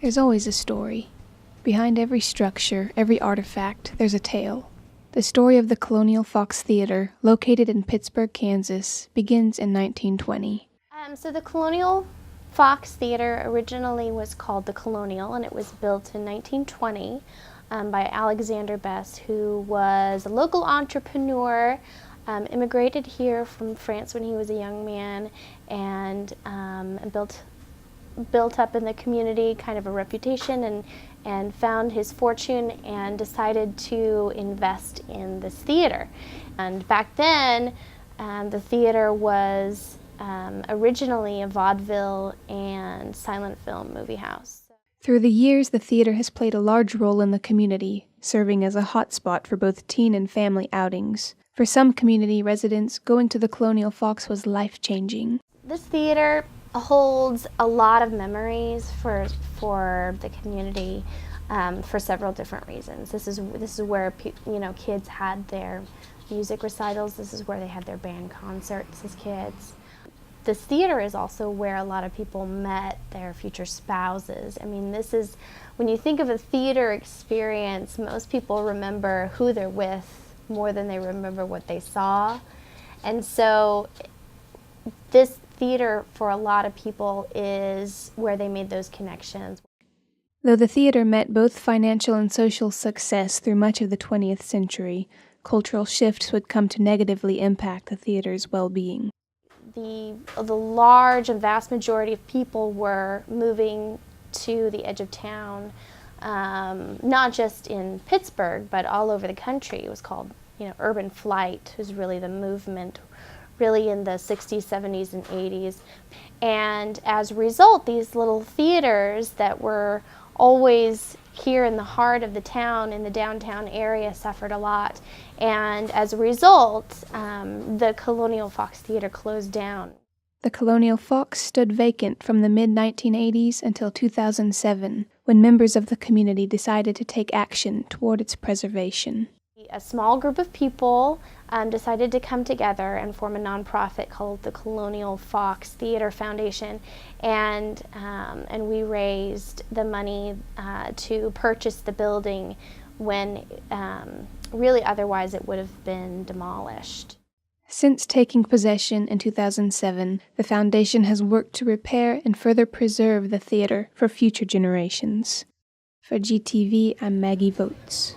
There's always a story. Behind every structure, every artifact, there's a tale. The story of the Colonial Fox Theater, located in Pittsburg, Kansas, begins in 1920. So the Colonial Fox Theater originally was called the Colonial, and it was built in 1920 by Alexander Bess, who was a local entrepreneur, immigrated here from France when he was a young man, and built up in the community kind of a reputation, and found his fortune and decided to invest in this theater. And back then, the theater was originally a vaudeville and silent film movie house. Through the years, the theater has played a large role in the community, serving as a hotspot for both teen and family outings. For some community residents, going to the Colonial Fox was life-changing. This theater holds a lot of memories for the community for several different reasons. This is where kids had their music recitals. This is where they had their band concerts as kids. This theater is also where a lot of people met their future spouses. I mean, this is, when you think of a theater experience, most people remember who they're with more than they remember what they saw. And so this theater, for a lot of people, is where they made those connections. Though the theater met both financial and social success through much of the 20th century, cultural shifts would come to negatively impact the theater's well-being. The large and vast majority of people were moving to the edge of town, not just in Pittsburgh, but all over the country. It was called, urban flight. It was really the movement, really in the 60s, 70s, and 80s. And as a result, these little theaters that were always here in the heart of the town, in the downtown area, suffered a lot. And as a result, the Colonial Fox Theater closed down. The Colonial Fox stood vacant from the mid-1980s until 2007, when members of the community decided to take action toward its preservation. A small group of people decided to come together and form a nonprofit called the Colonial Fox Theater Foundation, and we raised the money to purchase the building when really otherwise it would have been demolished. Since taking possession in 2007, the foundation has worked to repair and further preserve the theater for future generations. For GTV, I'm Maggie Vogts.